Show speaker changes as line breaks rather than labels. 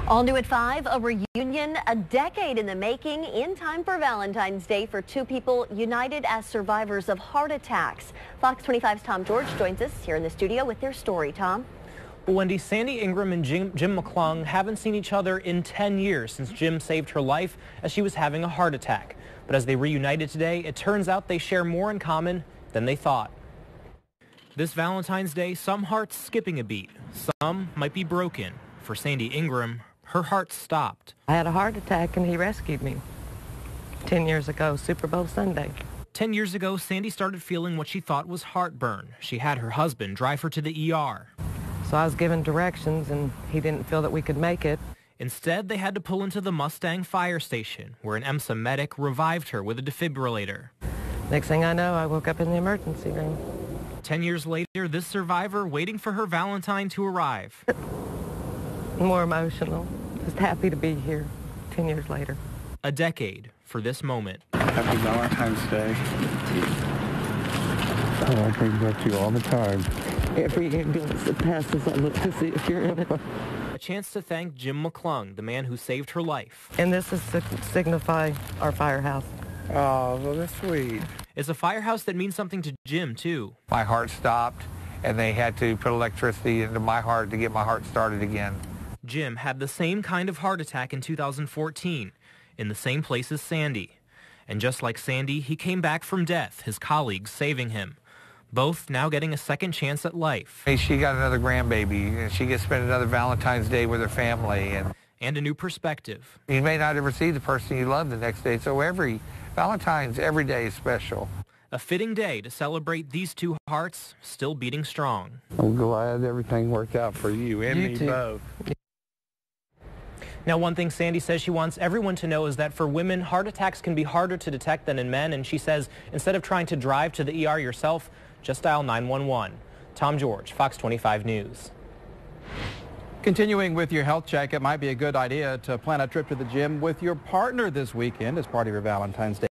All new at 5, a reunion a decade in the making, in time for Valentine's Day for two people united as survivors of heart attacks. Fox 25's Tom George joins us here in the studio with their story. Tom?
Well, Wendy, Sandy Ingram and Jim McClung haven't seen each other in 10 years since Jim saved her life as she was having a heart attack. But as they reunited today, it turns out they share more in common than they thought. This Valentine's Day, some hearts skipping a beat. Some might be broken. For Sandy Ingram, her heart stopped.
I had a heart attack and he rescued me 10 years ago, Super Bowl Sunday.
10 years ago, Sandy started feeling what she thought was heartburn. She had her husband drive her to the ER.
So I was given directions and he didn't feel that we could make it.
Instead, they had to pull into the Mustang fire station, where an EMSA medic revived her with a defibrillator.
Next thing I know, I woke up in the emergency room.
10 years later, this survivor waiting for her Valentine to arrive.
More emotional. Just happy to be here 10 years later.
A decade for this moment.
Happy Valentine's Day. Oh, I think about you all the time.
Every ambulance that passes, I look to see if you're in it.
A chance to thank Jim McClung, the man who saved her life.
And this is to signify our firehouse.
Oh, well, that's sweet.
It's a firehouse that means something to Jim, too.
My heart stopped, and they had to put electricity into my heart to get my heart started again.
Jim had the same kind of heart attack in 2014, in the same place as Sandy. And just like Sandy, he came back from death, his colleagues saving him. Both now getting a second chance at life.
Hey, she got another grandbaby, and she gets to spend another Valentine's Day with her family.
And a new perspective.
You may not ever see the person you love the next day, so every day is special.
A fitting day to celebrate these two hearts still beating strong.
I'm glad everything worked out for you and me both.
Now, one thing Sandy says she wants everyone to know is that for women, heart attacks can be harder to detect than in men, and she says instead of trying to drive to the ER yourself, just dial 911. Tom George, Fox 25 News.
Continuing with your health check, it might be a good idea to plan a trip to the gym with your partner this weekend as part of your Valentine's Day.